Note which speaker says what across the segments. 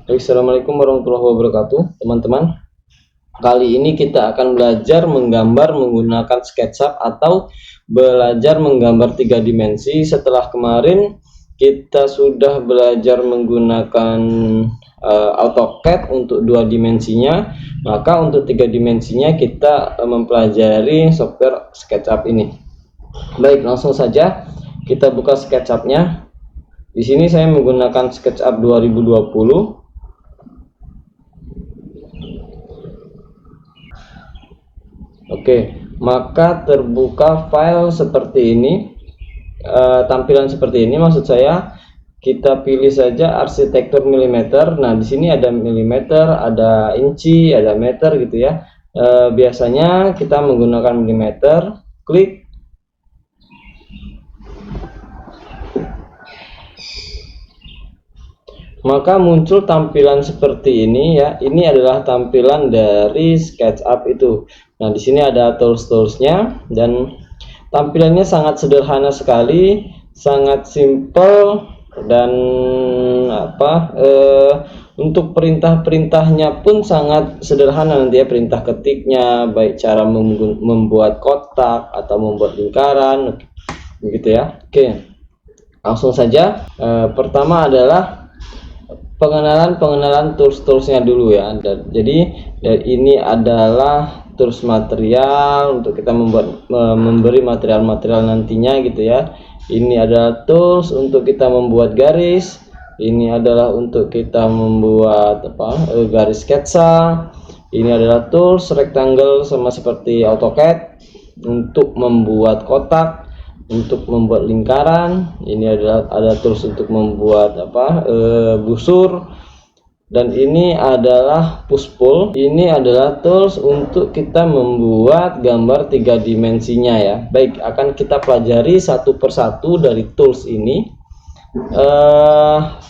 Speaker 1: Assalamualaikum warahmatullahi wabarakatuh, teman-teman. Kali ini kita akan belajar menggambar menggunakan SketchUp atau belajar menggambar 3 dimensi. Setelah kemarin kita sudah belajar menggunakan AutoCAD untuk 2 dimensinya, maka untuk 3 dimensinya kita mempelajari software SketchUp ini. Baik, langsung saja kita buka SketchUp-nya. Di sini saya menggunakan SketchUp 2020. Oke, maka terbuka file seperti ini, tampilan seperti ini. Maksud saya, kita pilih saja arsitektur milimeter. Nah, di sini ada milimeter, ada inci, ada meter gitu ya. Biasanya kita menggunakan milimeter. Klik. Maka muncul tampilan seperti ini ya. Ini adalah tampilan dari SketchUp itu. Nah, di sini ada tools-toolsnya dan tampilannya sangat sederhana sekali, sangat simple dan untuk perintah-perintahnya pun sangat sederhana nanti ya, perintah ketiknya, baik cara membuat kotak atau membuat lingkaran begitu ya. Oke. Langsung saja. Pertama adalah pengenalan tools-toolsnya dulu ya. Jadi ini adalah tools material untuk kita memberi material-material nantinya gitu ya. Ini adalah tools untuk kita membuat garis. Ini adalah untuk kita membuat garis sketsa. Ini adalah tools rectangle sama seperti AutoCAD untuk membuat kotak, untuk membuat lingkaran. Ini ada tools untuk membuat busur, dan ini adalah push pull. Ini adalah tools untuk kita membuat gambar 3 dimensinya ya. Baik, akan kita pelajari satu persatu dari tools ini.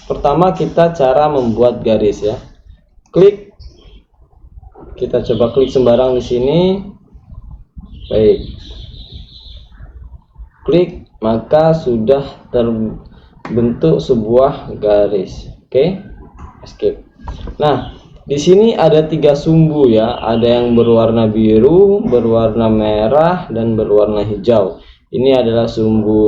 Speaker 1: Pertama kita cara membuat garis ya. Klik, kita coba klik sembarang di sini. Baik, klik, maka sudah terbentuk sebuah garis. Oke, escape. Nah, di sini ada 3 sumbu ya, ada yang berwarna biru, berwarna merah, dan berwarna hijau. Ini adalah sumbu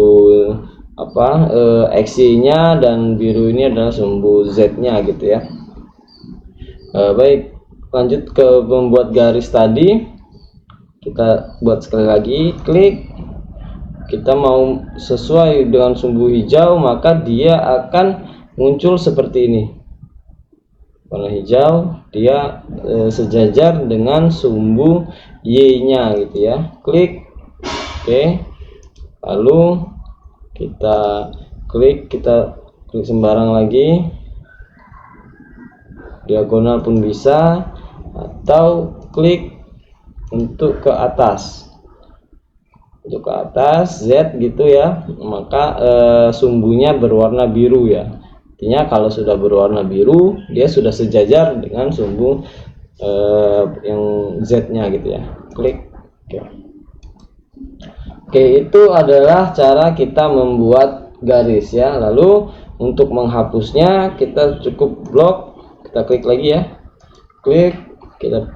Speaker 1: X-nya, dan biru ini adalah sumbu Z-nya gitu ya. Baik, lanjut ke membuat garis tadi. Kita buat sekali lagi, klik. Kita mau sesuai dengan sumbu hijau, maka dia akan muncul seperti ini. Warna hijau, dia sejajar dengan sumbu Y-nya gitu ya. Klik. Oke. Lalu kita klik sembarang lagi. Diagonal pun bisa, atau klik untuk ke atas. Untuk ke atas Z gitu ya, maka sumbunya berwarna biru ya. Artinya kalau sudah berwarna biru, dia sudah sejajar dengan sumbu yang Z-nya gitu ya. Klik. Oke, itu adalah cara kita membuat garis ya. Lalu untuk menghapusnya kita cukup blok, kita klik lagi ya. Klik, kita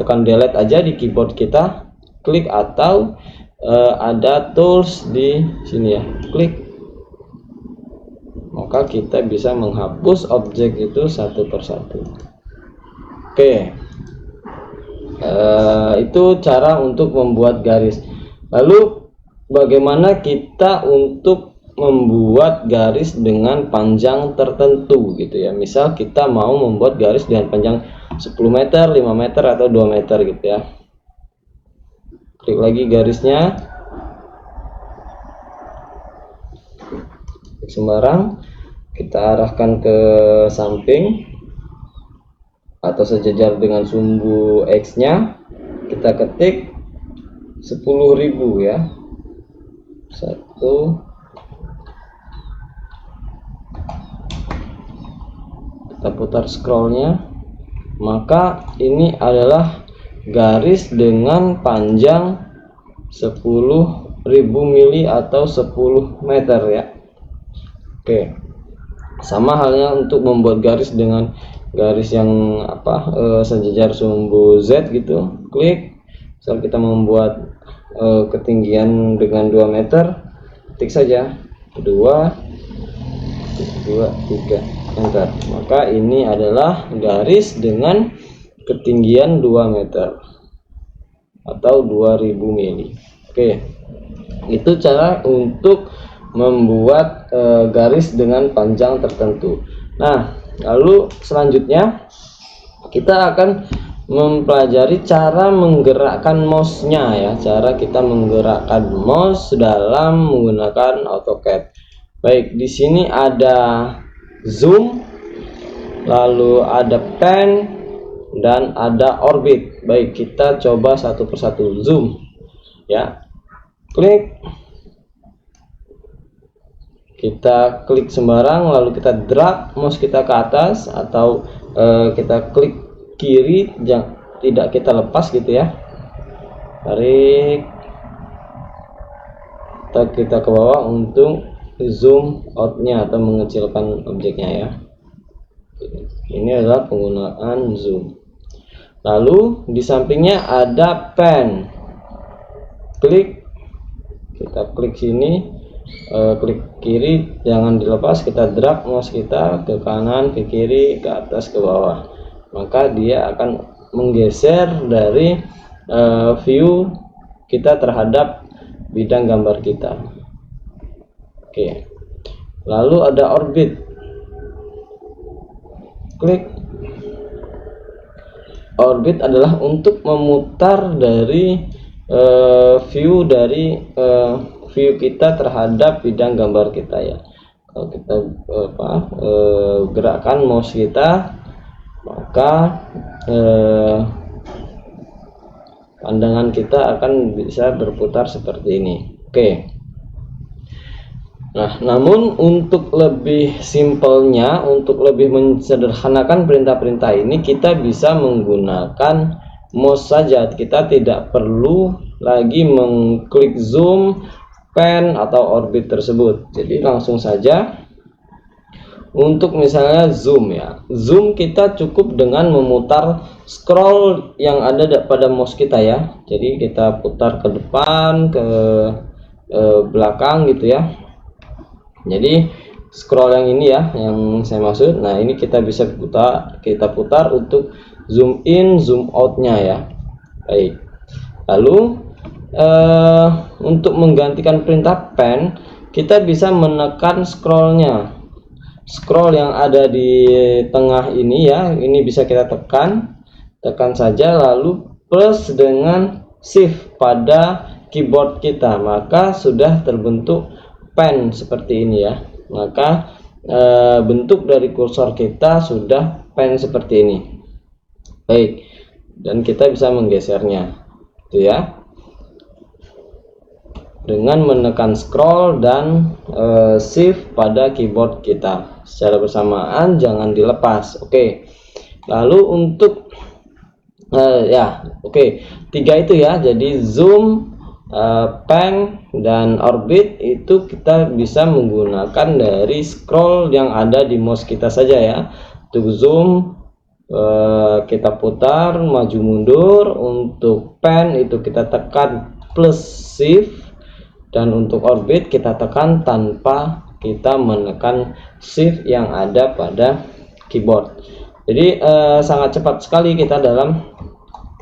Speaker 1: tekan delete aja di keyboard kita. Klik, atau ada tools di sini ya, klik, maka kita bisa menghapus objek itu satu persatu. Oke, itu cara untuk membuat garis. Lalu bagaimana kita untuk membuat garis dengan panjang tertentu gitu ya. Misal kita mau membuat garis dengan panjang 10 meter, 5 meter, atau 2 meter gitu ya. Klik lagi garisnya, sembarang, kita arahkan ke samping atau sejajar dengan sumbu X-nya. Kita ketik 10.000 ya. 1, kita putar scrollnya, maka ini adalah garis dengan panjang 10.000 mili atau 10 meter ya. Oke, sama halnya untuk membuat garis dengan garis yang sejajar sumbu Z gitu, klik. Misal kita membuat ketinggian dengan 2 meter, ketik saja 2 3, enter. Maka ini adalah garis dengan ketinggian 2 meter atau 2000 mili. Oke, itu cara untuk membuat garis dengan panjang tertentu. Nah, lalu selanjutnya kita akan mempelajari cara menggerakkan mouse-nya ya, cara kita menggerakkan mouse dalam menggunakan AutoCAD. Baik, di sini ada zoom, lalu ada pen, dan ada orbit. Baik, kita coba satu persatu. Zoom ya, klik, kita klik sembarang, lalu kita drag mouse kita ke atas, atau kita klik kiri, tidak kita lepas gitu ya, tarik, kita ke bawah untuk zoom outnya atau mengecilkan objeknya ya. Ini adalah penggunaan zoom. Lalu di sampingnya ada pen, klik, kita klik sini, klik kiri, jangan dilepas, kita drag mouse kita ke kanan, ke kiri, ke atas, ke bawah, maka dia akan menggeser dari view kita terhadap bidang gambar kita. Oke, lalu ada orbit, klik. Orbit adalah untuk memutar dari view kita terhadap bidang gambar kita ya. Kalau kita gerakkan mouse kita, maka pandangan kita akan bisa berputar seperti ini. Oke. Nah, namun untuk lebih simpelnya, untuk lebih mensederhanakan perintah-perintah ini, kita bisa menggunakan mouse saja. Kita tidak perlu lagi mengklik zoom, pen, atau orbit tersebut. Jadi langsung saja untuk misalnya zoom ya. Zoom kita cukup dengan memutar scroll yang ada pada mouse kita ya. Jadi kita putar ke depan, ke belakang gitu ya. Jadi scroll yang ini ya, yang saya maksud. Nah, ini kita bisa putar untuk zoom in, zoom outnya ya. Baik. Lalu untuk menggantikan perintah pen, kita bisa menekan scrollnya. Scroll yang ada di tengah ini ya, ini bisa kita tekan saja, lalu plus dengan shift pada keyboard kita, maka sudah terbentuk pen seperti ini ya. Maka bentuk dari kursor kita sudah pen seperti ini. Baik, dan kita bisa menggesernya itu ya, dengan menekan scroll dan shift pada keyboard kita secara bersamaan, jangan dilepas. Oke. Lalu untuk tiga itu ya, jadi zoom, pen, dan orbit itu kita bisa menggunakan dari scroll yang ada di mouse kita saja ya. Untuk zoom kita putar maju mundur, untuk pen itu kita tekan plus shift, dan untuk orbit kita tekan tanpa kita menekan shift yang ada pada keyboard. Jadi sangat cepat sekali kita dalam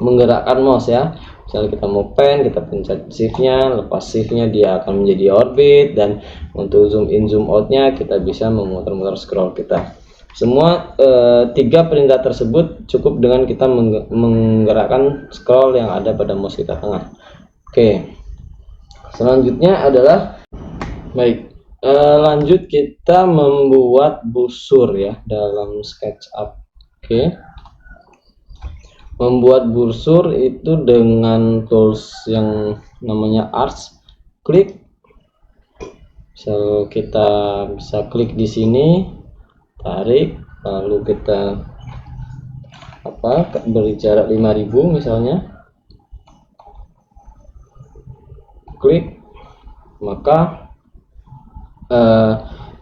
Speaker 1: menggerakkan mouse ya. Misalnya kita mau pen, kita pencet shiftnya, lepas shiftnya dia akan menjadi orbit, dan untuk zoom in zoom outnya kita bisa memutar-mutar scroll kita. Semua tiga perintah tersebut cukup dengan kita menggerakkan scroll yang ada pada mouse kita tengah. Oke, selanjutnya adalah lanjut kita membuat busur ya dalam SketchUp. Oke. Membuat busur itu dengan tools yang namanya Arch. Klik, so kita bisa klik di sini, tarik, lalu kita beri jarak 5000 misalnya, klik, maka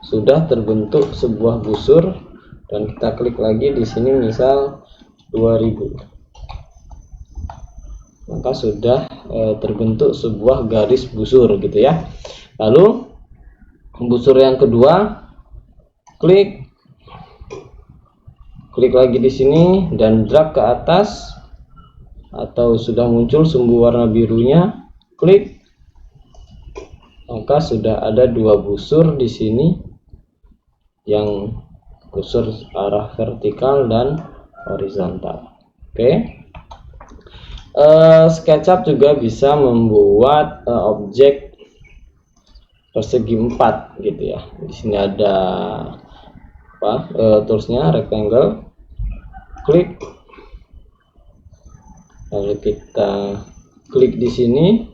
Speaker 1: sudah terbentuk sebuah busur dan kita klik lagi di sini misal 2000, maka sudah terbentuk sebuah garis busur gitu ya. Lalu busur yang kedua, klik lagi di sini dan drag ke atas, atau sudah muncul sumbu warna birunya, klik, maka sudah ada dua busur di sini, yang busur arah vertikal dan horizontal. Oke. SketchUp juga bisa membuat objek persegi 4 gitu ya. Di sini ada toolsnya rectangle, klik, lalu kita klik di sini.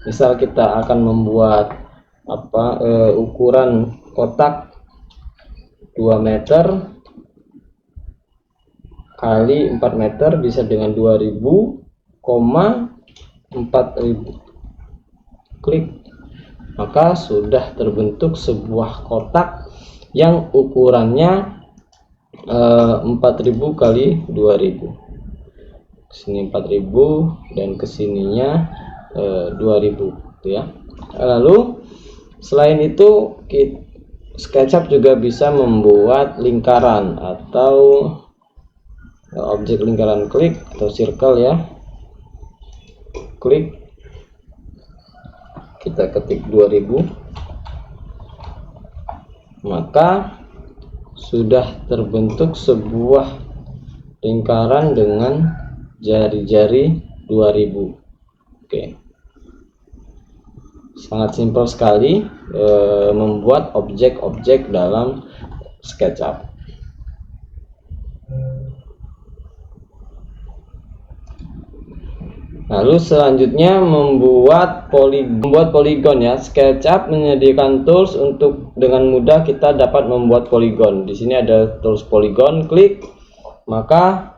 Speaker 1: Misal kita akan membuat ukuran kotak 2 meter kali 4 meter, bisa dengan 2000, 4000, klik, maka sudah terbentuk sebuah kotak yang ukurannya 4000 kali 2000. Kesini 4000 dan kesininya 2000 gitu ya. Lalu selain itu, SketchUp juga bisa membuat lingkaran atau objek lingkaran, klik atau circle ya, klik, kita ketik 2000, maka sudah terbentuk sebuah lingkaran dengan jari-jari 2000. Oke, sangat simpel sekali membuat objek-objek dalam SketchUp. Lalu selanjutnya membuat poligon ya. SketchUp menyediakan tools untuk dengan mudah kita dapat membuat poligon. Di sini ada tools poligon, klik, maka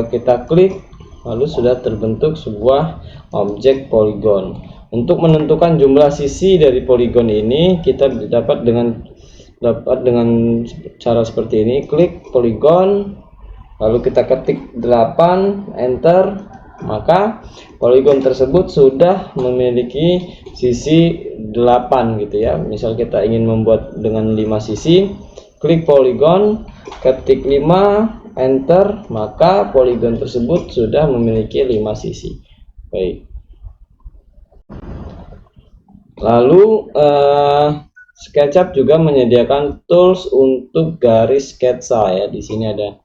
Speaker 1: kita klik, lalu sudah terbentuk sebuah objek poligon. Untuk menentukan jumlah sisi dari poligon ini, kita dapat dengan cara seperti ini, klik poligon, lalu kita ketik 8, enter, maka poligon tersebut sudah memiliki sisi 8 gitu ya. Misal kita ingin membuat dengan 5 sisi, klik poligon, ketik 5, enter, maka poligon tersebut sudah memiliki 5 sisi. Baik. Lalu SketchUp juga menyediakan tools untuk garis sketsa ya. Di sini ada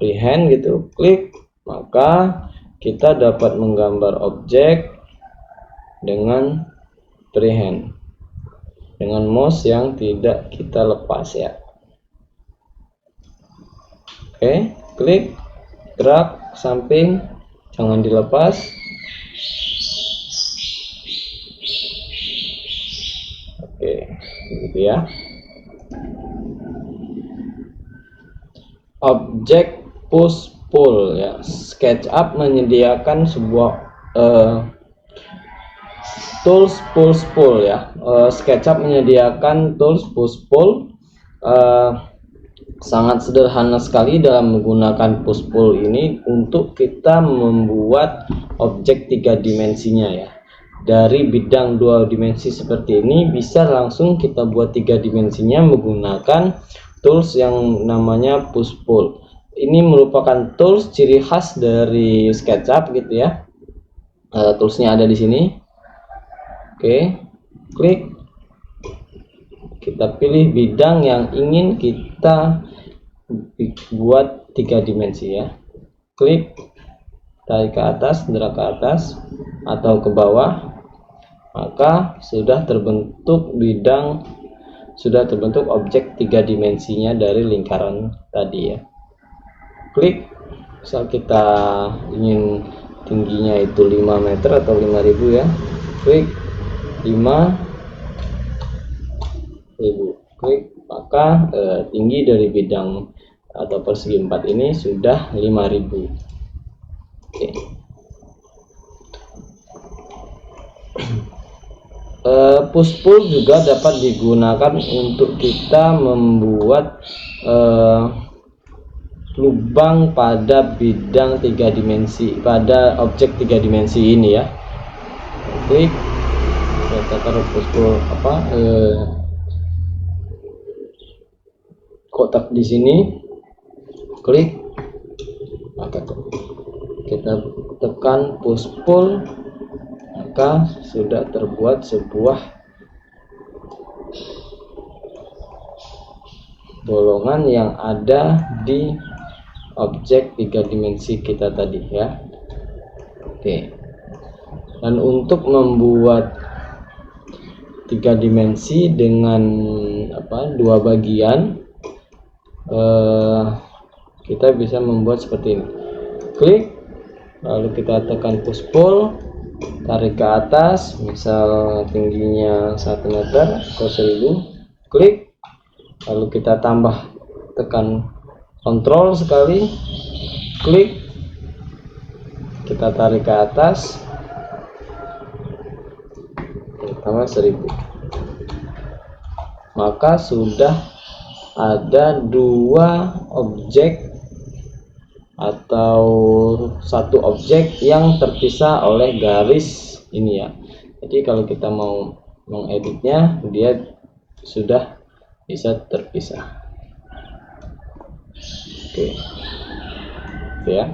Speaker 1: freehand gitu, klik, maka kita dapat menggambar objek dengan freehand dengan mouse yang tidak kita lepas ya. Oke, klik, drag samping, jangan dilepas. Oke, gitu ya. Objek push pull ya. SketchUp menyediakan sebuah tools push pull ya. SketchUp menyediakan tools push pull, sangat sederhana sekali dalam menggunakan push pull ini untuk kita membuat objek 3 dimensinya ya. Dari bidang 2 dimensi seperti ini bisa langsung kita buat 3 dimensinya menggunakan tools yang namanya push pull. Ini merupakan tools ciri khas dari SketchUp gitu ya. Toolsnya ada di sini. Oke, klik, kita pilih bidang yang ingin kita buat 3 dimensi ya. Klik, tarik ke atas, drag ke atas atau ke bawah, maka sudah terbentuk objek 3 dimensinya dari lingkaran tadi ya. Klik, misal kita ingin tingginya itu 5 meter atau 5000 ya, klik 5000, klik, maka tinggi dari bidang atau persegi 4 ini sudah 5000. Oke. push pull juga dapat digunakan untuk kita membuat lubang pada bidang 3 dimensi, pada objek 3 dimensi ini ya. Klik, kita taruh push pull kotak di sini, klik, maka kita tekan push pull, maka sudah terbuat sebuah bolongan yang ada di objek 3 dimensi kita tadi ya. Oke, dan untuk membuat 3 dimensi dengan dua bagian, kita bisa membuat seperti ini. Klik, lalu kita tekan push pull, tarik ke atas, misal tingginya 1 meter atau 1000, klik, lalu kita tambah, tekan kontrol sekali, klik, kita tarik ke atas, tambah 1000, maka sudah ada dua objek atau satu objek yang terpisah oleh garis ini ya. Jadi kalau kita mau mengeditnya, dia sudah bisa terpisah. Oke, ya.